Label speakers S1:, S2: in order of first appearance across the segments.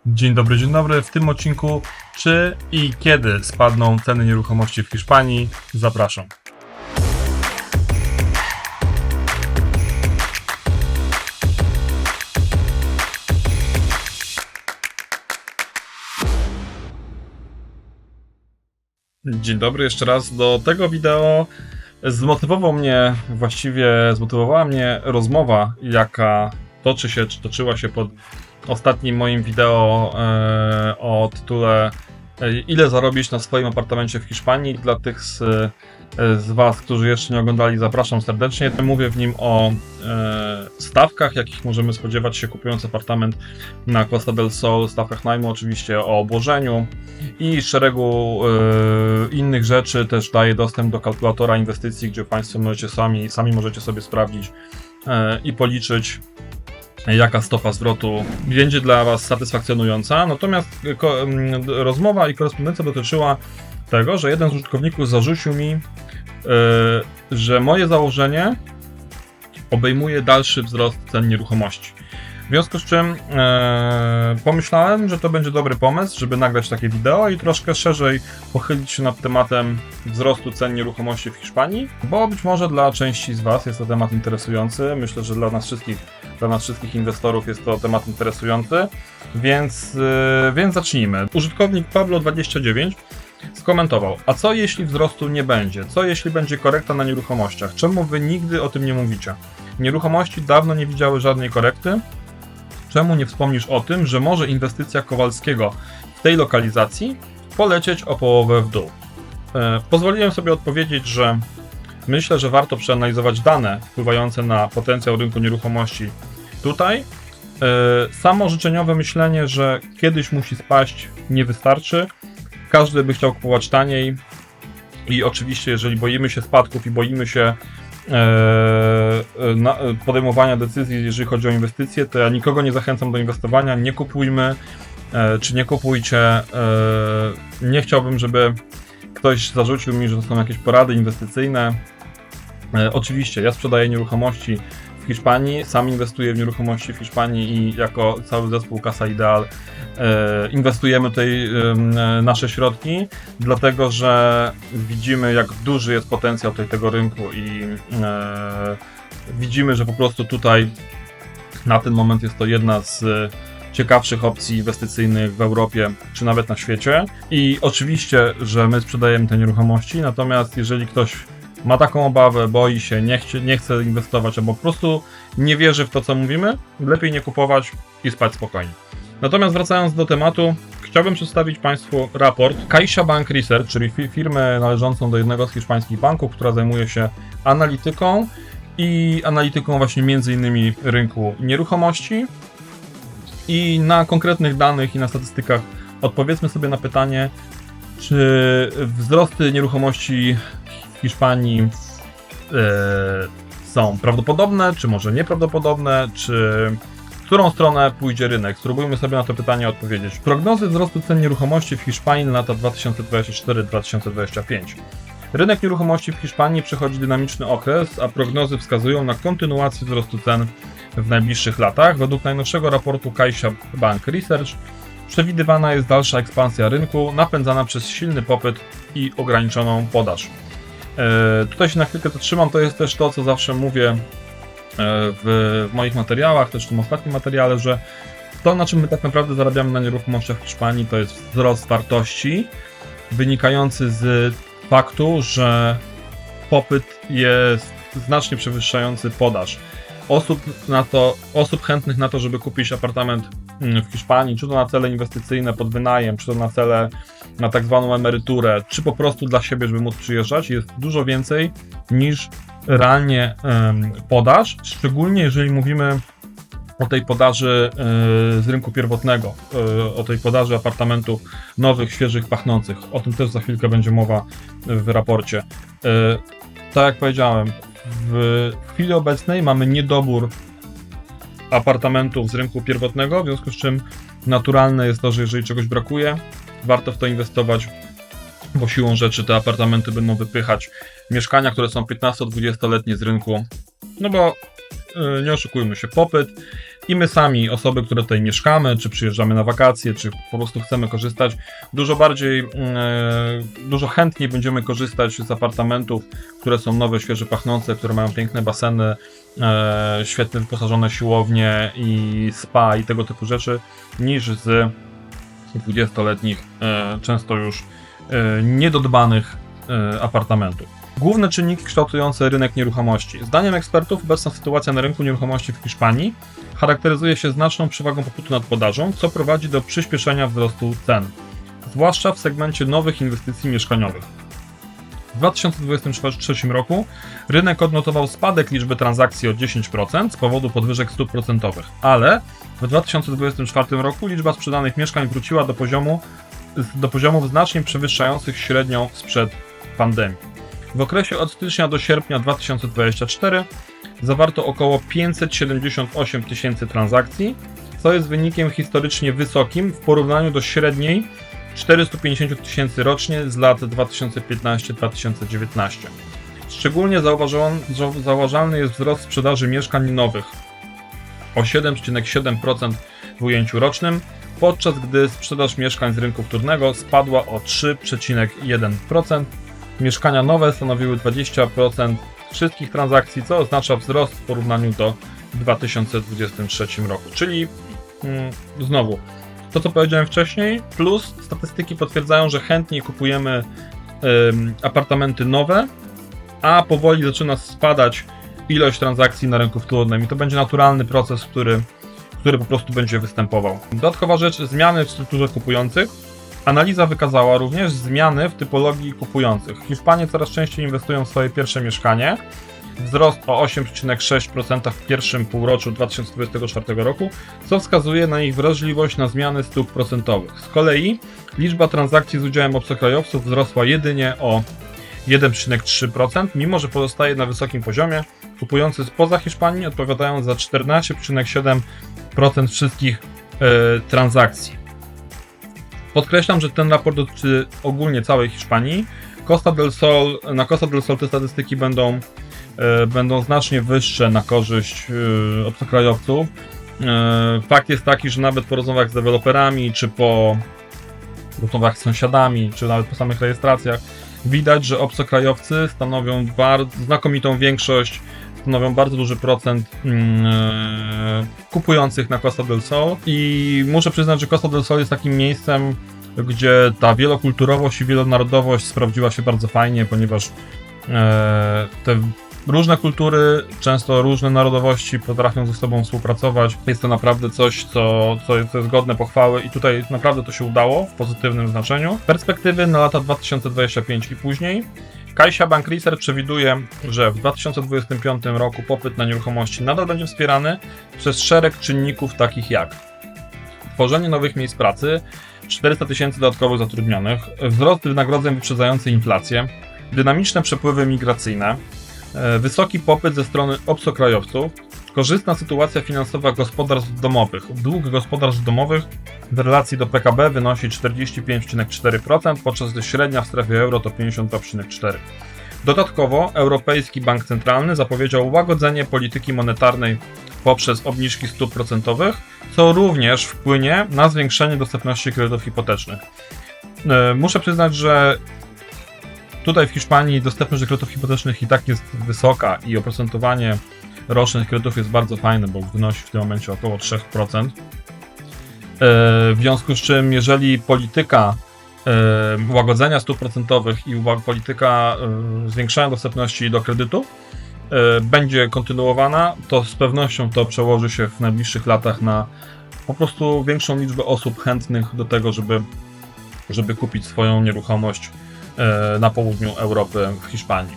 S1: Dzień dobry. W tym odcinku czy i kiedy spadną ceny nieruchomości w Hiszpanii? Zapraszam. Dzień dobry jeszcze raz. Do tego wideo zmotywowała mnie rozmowa, jaka toczyła się pod ostatnim moim wideo o tytule ile zarobić na swoim apartamencie w Hiszpanii. Dla tych z Was, którzy jeszcze nie oglądali, zapraszam serdecznie. Mówię w nim o stawkach, jakich możemy spodziewać się kupując apartament na Costa del Sol, stawkach najmu, oczywiście o obłożeniu i szeregu innych rzeczy. Też daję dostęp do kalkulatora inwestycji, gdzie Państwo możecie sami możecie sobie sprawdzić i policzyć, jaka stopa zwrotu będzie dla Was satysfakcjonująca. Natomiast rozmowa i korespondencja dotyczyła tego, że jeden z użytkowników zarzucił mi, że moje założenie obejmuje dalszy wzrost cen nieruchomości. W związku z czym pomyślałem, że to będzie dobry pomysł, żeby nagrać takie wideo i troszkę szerzej pochylić się nad tematem wzrostu cen nieruchomości w Hiszpanii, bo być może dla części z Was jest to temat interesujący. Myślę, że dla nas wszystkich inwestorów jest to temat interesujący, więc zacznijmy. Użytkownik Pablo29 skomentował: a co jeśli wzrostu nie będzie? Co jeśli będzie korekta na nieruchomościach? Czemu Wy nigdy o tym nie mówicie? Nieruchomości dawno nie widziały żadnej korekty. Czemu nie wspomnisz o tym, że może inwestycja Kowalskiego w tej lokalizacji polecieć o połowę w dół? Pozwoliłem sobie odpowiedzieć, że myślę, że warto przeanalizować dane wpływające na potencjał rynku nieruchomości tutaj. Samo życzeniowe myślenie, że kiedyś musi spaść, nie wystarczy. Każdy by chciał kupować taniej i oczywiście, jeżeli boimy się spadków i boimy się podejmowania decyzji, jeżeli chodzi o inwestycje, to ja nikogo nie zachęcam do inwestowania. Nie kupujmy, czy nie kupujcie. Nie chciałbym, żeby ktoś zarzucił mi, że to są jakieś porady inwestycyjne. Oczywiście, ja sprzedaję nieruchomości w Hiszpanii, sam inwestuję w nieruchomości w Hiszpanii i jako cały zespół Casa Ideal inwestujemy tutaj nasze środki, dlatego że widzimy, jak duży jest potencjał tutaj tego rynku i widzimy, że po prostu tutaj na ten moment jest to jedna z ciekawszych opcji inwestycyjnych w Europie, czy nawet na świecie. I oczywiście, że my sprzedajemy te nieruchomości, natomiast jeżeli ktoś ma taką obawę, boi się, nie chce inwestować, albo po prostu nie wierzy w to, co mówimy, lepiej nie kupować i spać spokojnie. Natomiast wracając do tematu, chciałbym przedstawić Państwu raport CaixaBank Research, czyli firmy należącą do jednego z hiszpańskich banków, która zajmuje się analityką właśnie między innymi rynku nieruchomości. I na konkretnych danych i na statystykach odpowiedzmy sobie na pytanie, czy wzrosty nieruchomości w Hiszpanii są prawdopodobne, czy może nieprawdopodobne, w którą stronę pójdzie rynek? Spróbujmy sobie na to pytanie odpowiedzieć. Prognozy wzrostu cen nieruchomości w Hiszpanii na lata 2024-2025. Rynek nieruchomości w Hiszpanii przechodzi dynamiczny okres, a prognozy wskazują na kontynuację wzrostu cen w najbliższych latach. Według najnowszego raportu CaixaBank Research przewidywana jest dalsza ekspansja rynku, napędzana przez silny popyt i ograniczoną podaż. Tutaj się na chwilkę zatrzymam, to jest też to, co zawsze mówię w moich materiałach, też w tym ostatnim materiale, że to, na czym my tak naprawdę zarabiamy na nieruchomościach w Hiszpanii, to jest wzrost wartości wynikający z faktu, że popyt jest znacznie przewyższający podaż. Osób chętnych na to, żeby kupić apartament w Hiszpanii, czy to na cele inwestycyjne pod wynajem, czy to na cele na tak zwaną emeryturę, czy po prostu dla siebie, żeby móc przyjeżdżać, jest dużo więcej niż realnie podaż, szczególnie jeżeli mówimy o tej podaży z rynku pierwotnego, o tej podaży apartamentów nowych, świeżych, pachnących. O tym też za chwilkę będzie mowa w raporcie. Tak jak powiedziałem, w chwili obecnej mamy niedobór apartamentów z rynku pierwotnego, w związku z czym naturalne jest to, że jeżeli czegoś brakuje, warto w to inwestować, bo siłą rzeczy te apartamenty będą wypychać mieszkania, które są 15-20-letnie z rynku, no bo nie oszukujmy się, popyt i my sami, osoby, które tutaj mieszkamy, czy przyjeżdżamy na wakacje, czy po prostu chcemy korzystać, dużo chętniej będziemy korzystać z apartamentów, które są nowe, świeżo pachnące, które mają piękne baseny, świetnie wyposażone siłownie i spa i tego typu rzeczy, niż z 20-letnich, często już niedodbanych apartamentów. Główne czynniki kształtujące rynek nieruchomości. Zdaniem ekspertów obecna sytuacja na rynku nieruchomości w Hiszpanii charakteryzuje się znaczną przewagą popytu nad podażą, co prowadzi do przyspieszenia wzrostu cen, zwłaszcza w segmencie nowych inwestycji mieszkaniowych. W 2023 roku rynek odnotował spadek liczby transakcji o 10% z powodu podwyżek stóp procentowych, ale w 2024 roku liczba sprzedanych mieszkań wróciła do poziomów znacznie przewyższających średnią sprzed pandemii. W okresie od stycznia do sierpnia 2024 zawarto około 578 tysięcy transakcji, co jest wynikiem historycznie wysokim w porównaniu do średniej 450 tysięcy rocznie z lat 2015-2019. Szczególnie zauważalny jest wzrost sprzedaży mieszkań nowych o 7,7% w ujęciu rocznym, podczas gdy sprzedaż mieszkań z rynku wtórnego spadła o 3,1%. Mieszkania nowe stanowiły 20% wszystkich transakcji, co oznacza wzrost w porównaniu do 2023 roku. Czyli znowu to, co powiedziałem wcześniej, plus statystyki potwierdzają, że chętniej kupujemy apartamenty nowe, a powoli zaczyna spadać ilość transakcji na rynku wtórnym i to będzie naturalny proces, który po prostu będzie występował. Dodatkowa rzecz, zmiany w strukturze kupujących. Analiza wykazała również zmiany w typologii kupujących. Hiszpanie coraz częściej inwestują w swoje pierwsze mieszkanie. Wzrost o 8,6% w pierwszym półroczu 2024 roku, co wskazuje na ich wrażliwość na zmiany stóp procentowych. Z kolei liczba transakcji z udziałem obcokrajowców wzrosła jedynie o 1,3%, mimo że pozostaje na wysokim poziomie. Kupujący spoza Hiszpanii odpowiadają za 14,7% wszystkich transakcji. Podkreślam, że ten raport dotyczy ogólnie całej Hiszpanii. Na Costa del Sol te statystyki będą znacznie wyższe na korzyść obcokrajowców. Fakt jest taki, że nawet po rozmowach z deweloperami, czy po rozmowach z sąsiadami, czy nawet po samych rejestracjach, widać, że obcokrajowcy stanowią znakomitą większość, stanowią bardzo duży procent kupujących na Costa del Sol i muszę przyznać, że Costa del Sol jest takim miejscem, gdzie ta wielokulturowość i wielonarodowość sprawdziła się bardzo fajnie, ponieważ te różne kultury, często różne narodowości potrafią ze sobą współpracować. Jest to naprawdę coś, co jest godne pochwały i tutaj naprawdę to się udało w pozytywnym znaczeniu. Perspektywy na lata 2025 i później. CaixaBank Research przewiduje, że w 2025 roku popyt na nieruchomości nadal będzie wspierany przez szereg czynników takich jak tworzenie nowych miejsc pracy, 400 tysięcy dodatkowych zatrudnionych, wzrost wynagrodzeń wyprzedzający inflację, dynamiczne przepływy migracyjne, wysoki popyt ze strony obcokrajowców, korzystna sytuacja finansowa gospodarstw domowych. Dług gospodarstw domowych w relacji do PKB wynosi 45,4%, podczas gdy średnia w strefie euro to 52,4%. Dodatkowo Europejski Bank Centralny zapowiedział łagodzenie polityki monetarnej poprzez obniżki stóp procentowych, co również wpłynie na zwiększenie dostępności kredytów hipotecznych. Muszę przyznać, że tutaj w Hiszpanii dostępność kredytów hipotecznych i tak jest wysoka i oprocentowanie rocznych kredytów jest bardzo fajne, bo wynosi w tym momencie około 3%. W związku z czym, jeżeli polityka łagodzenia stóp procentowych i polityka zwiększania dostępności do kredytu będzie kontynuowana, to z pewnością to przełoży się w najbliższych latach na po prostu większą liczbę osób chętnych do tego, żeby kupić swoją nieruchomość na południu Europy w Hiszpanii.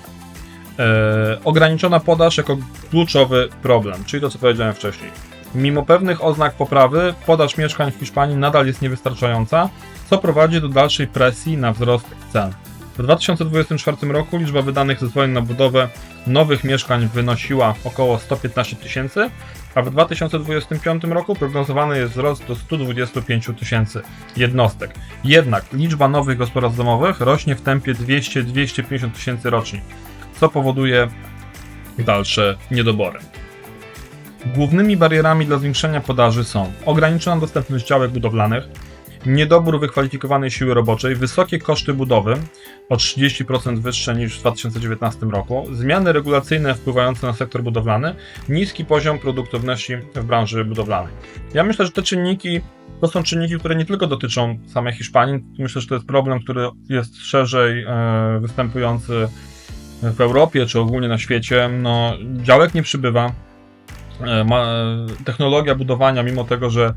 S1: Ograniczona podaż jako kluczowy problem, czyli to, co powiedziałem wcześniej. Mimo pewnych oznak poprawy, podaż mieszkań w Hiszpanii nadal jest niewystarczająca, co prowadzi do dalszej presji na wzrost cen. W 2024 roku liczba wydanych zezwoleń na budowę nowych mieszkań wynosiła około 115 tysięcy, a w 2025 roku prognozowany jest wzrost do 125 tysięcy jednostek. Jednak liczba nowych gospodarstw domowych rośnie w tempie 200-250 tysięcy rocznie, co powoduje dalsze niedobory. Głównymi barierami dla zwiększenia podaży są ograniczona dostępność działek budowlanych, niedobór wykwalifikowanej siły roboczej, wysokie koszty budowy o 30% wyższe niż w 2019 roku, zmiany regulacyjne wpływające na sektor budowlany, niski poziom produktywności w branży budowlanej. Ja myślę, że te czynniki to są czynniki, które nie tylko dotyczą samej Hiszpanii. Myślę, że to jest problem, który jest szerzej występujący w Europie czy ogólnie na świecie. No, działek nie przybywa. Technologia budowania, mimo tego, że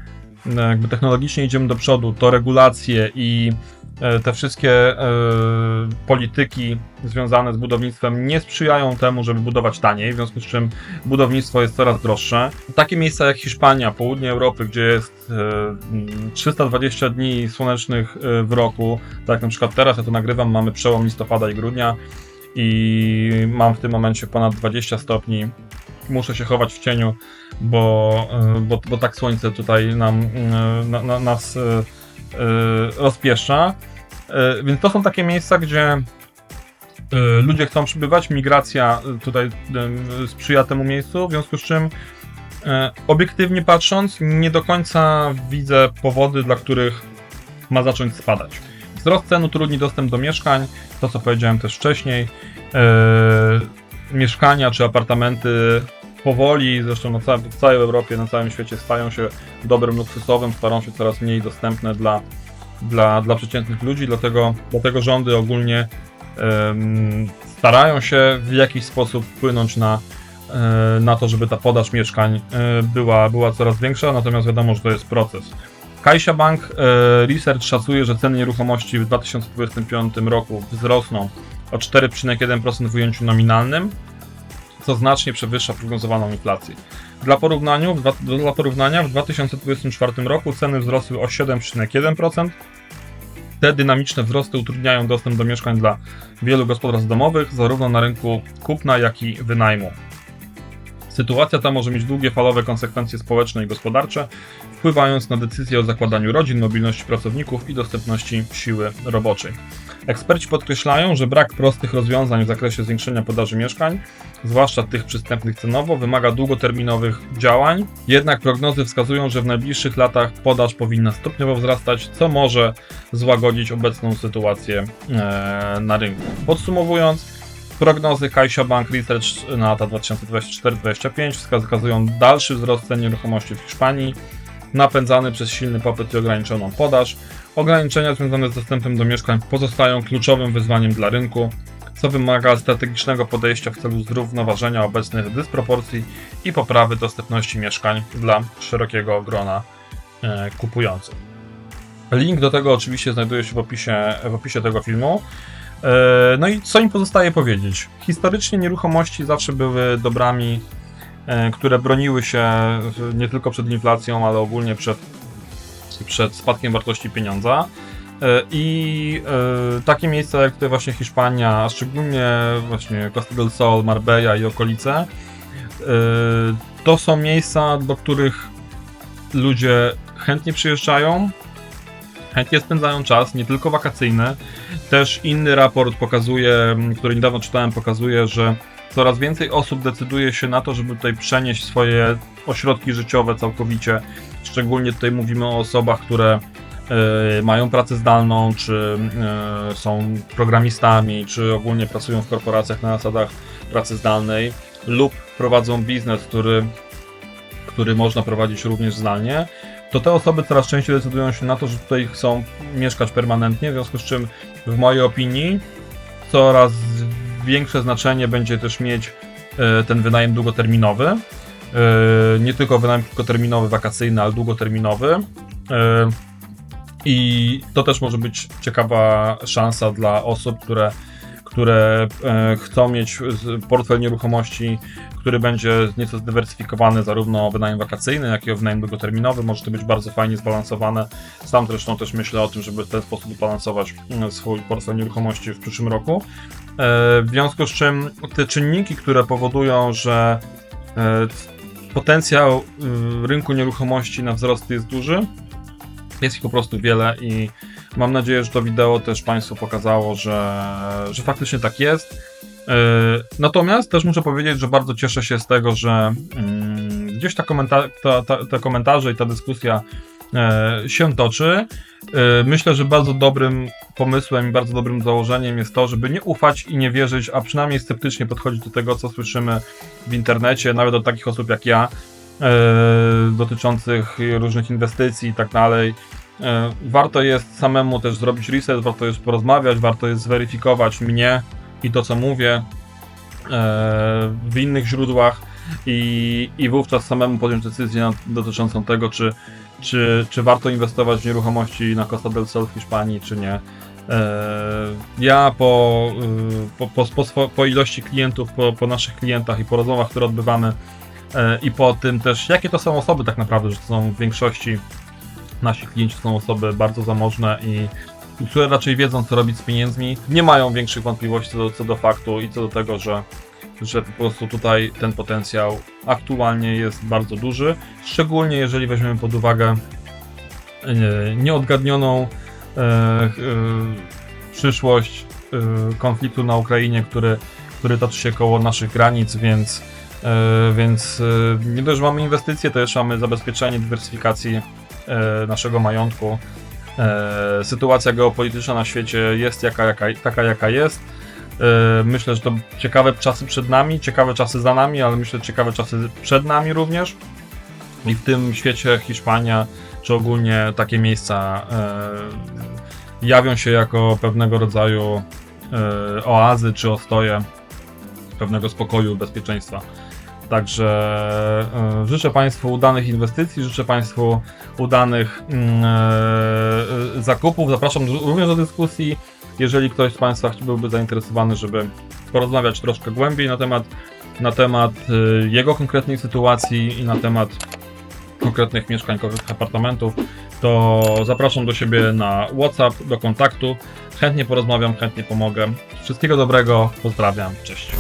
S1: jakby technologicznie idziemy do przodu, to regulacje i te wszystkie polityki związane z budownictwem nie sprzyjają temu, żeby budować taniej, w związku z czym budownictwo jest coraz droższe. Takie miejsca jak Hiszpania, południe Europy, gdzie jest 320 dni słonecznych w roku, tak jak na przykład teraz, ja to nagrywam, mamy przełom listopada i grudnia i mam w tym momencie ponad 20 stopni. Muszę się chować w cieniu, bo tak słońce tutaj nas rozpieszcza. Więc to są takie miejsca, gdzie ludzie chcą przybywać, migracja tutaj sprzyja temu miejscu, w związku z czym obiektywnie patrząc nie do końca widzę powody, dla których ma zacząć spadać. Wzrost cen utrudni dostęp do mieszkań, to co powiedziałem też wcześniej. Mieszkania czy apartamenty powoli, zresztą w całej Europie, na całym świecie stają się dobrem luksusowym, stają się coraz mniej dostępne dla przeciętnych ludzi, dlatego rządy ogólnie starają się w jakiś sposób wpłynąć na to, żeby ta podaż mieszkań była coraz większa, natomiast wiadomo, że to jest proces. CaixaBank Research szacuje, że ceny nieruchomości w 2025 roku wzrosną o 4,1% w ujęciu nominalnym, co znacznie przewyższa prognozowaną inflację. Dla porównania w 2024 roku ceny wzrosły o 7,1%. Te dynamiczne wzrosty utrudniają dostęp do mieszkań dla wielu gospodarstw domowych, zarówno na rynku kupna, jak i wynajmu. Sytuacja ta może mieć długofalowe konsekwencje społeczne i gospodarcze, wpływając na decyzje o zakładaniu rodzin, mobilności pracowników i dostępności siły roboczej. Eksperci podkreślają, że brak prostych rozwiązań w zakresie zwiększenia podaży mieszkań, zwłaszcza tych przystępnych cenowo, wymaga długoterminowych działań, jednak prognozy wskazują, że w najbliższych latach podaż powinna stopniowo wzrastać, co może złagodzić obecną sytuację na rynku. Podsumowując, prognozy CaixaBank Research na lata 2024-2025 wskazują dalszy wzrost cen nieruchomości w Hiszpanii, napędzany przez silny popyt i ograniczoną podaż. Ograniczenia związane z dostępem do mieszkań pozostają kluczowym wyzwaniem dla rynku, co wymaga strategicznego podejścia w celu zrównoważenia obecnych dysproporcji i poprawy dostępności mieszkań dla szerokiego grona kupujących. Link do tego oczywiście znajduje się w opisie tego filmu. No i co im pozostaje powiedzieć? Historycznie nieruchomości zawsze były dobrami, które broniły się nie tylko przed inflacją, ale ogólnie przed spadkiem wartości pieniądza. I takie miejsca jak tutaj właśnie Hiszpania, a szczególnie właśnie Costa del Sol, Marbella i okolice, to są miejsca, do których ludzie chętnie przyjeżdżają, chętnie spędzają czas, nie tylko wakacyjny. Też inny raport pokazuje, który niedawno czytałem, pokazuje, że coraz więcej osób decyduje się na to, żeby tutaj przenieść swoje ośrodki życiowe całkowicie. Szczególnie tutaj mówimy o osobach, które mają pracę zdalną, czy są programistami, czy ogólnie pracują w korporacjach na zasadach pracy zdalnej lub prowadzą biznes, który można prowadzić również zdalnie. To te osoby coraz częściej decydują się na to, że tutaj chcą mieszkać permanentnie, w związku z czym w mojej opinii coraz większe znaczenie będzie też mieć ten wynajem długoterminowy. Nie tylko wynajem krótkoterminowy, wakacyjny, ale długoterminowy. I to też może być ciekawa szansa dla osób, które chcą mieć portfel nieruchomości, który będzie nieco zdywersyfikowany, zarówno o wynajem wakacyjny, jak i o wynajem długoterminowy. Może to być bardzo fajnie zbalansowane. Sam zresztą też myślę o tym, żeby w ten sposób balansować swój portfel nieruchomości w przyszłym roku. W związku z czym te czynniki, które powodują, że potencjał rynku nieruchomości na wzrost jest duży, jest ich po prostu wiele i mam nadzieję, że to wideo też Państwu pokazało, że faktycznie tak jest. Natomiast też muszę powiedzieć, że bardzo cieszę się z tego, że gdzieś te komentarze i ta dyskusja się toczy. Myślę, że bardzo dobrym pomysłem i bardzo dobrym założeniem jest to, żeby nie ufać i nie wierzyć, a przynajmniej sceptycznie podchodzić do tego, co słyszymy w internecie, nawet od takich osób jak ja, dotyczących różnych inwestycji i tak dalej. Warto jest samemu też zrobić research, warto jest porozmawiać, warto jest zweryfikować mnie i to, co mówię w innych źródłach i wówczas samemu podjąć decyzję dotyczącą tego, czy warto inwestować w nieruchomości na Costa del Sol w Hiszpanii, czy nie. Ja po ilości klientów, po naszych klientach i po rozmowach, które odbywamy i po tym też, jakie to są osoby tak naprawdę, że to są w większości nasi klienci są osoby bardzo zamożne i które raczej wiedzą, co robić z pieniędzmi, nie mają większych wątpliwości co do faktu i co do tego, że po prostu tutaj ten potencjał aktualnie jest bardzo duży, szczególnie jeżeli weźmiemy pod uwagę nieodgadnioną przyszłość konfliktu na Ukrainie, który toczy się koło naszych granic, więc nie dość, że mamy inwestycje, to jeszcze mamy zabezpieczenie dywersyfikacji naszego majątku. Sytuacja geopolityczna na świecie jest taka jaka jest. Myślę, że to ciekawe czasy przed nami, ciekawe czasy za nami, ale myślę, że ciekawe czasy przed nami również. I w tym świecie Hiszpania, czy ogólnie takie miejsca jawią się jako pewnego rodzaju oazy, czy ostoje pewnego spokoju, bezpieczeństwa. Także życzę Państwu udanych inwestycji, życzę Państwu udanych zakupów. Zapraszam również do dyskusji, jeżeli ktoś z Państwa byłby zainteresowany, żeby porozmawiać troszkę głębiej na temat jego konkretnej sytuacji i na temat konkretnych mieszkańkowych apartamentów, to zapraszam do siebie na WhatsApp, do kontaktu. Chętnie porozmawiam, chętnie pomogę. Wszystkiego dobrego, pozdrawiam, cześć.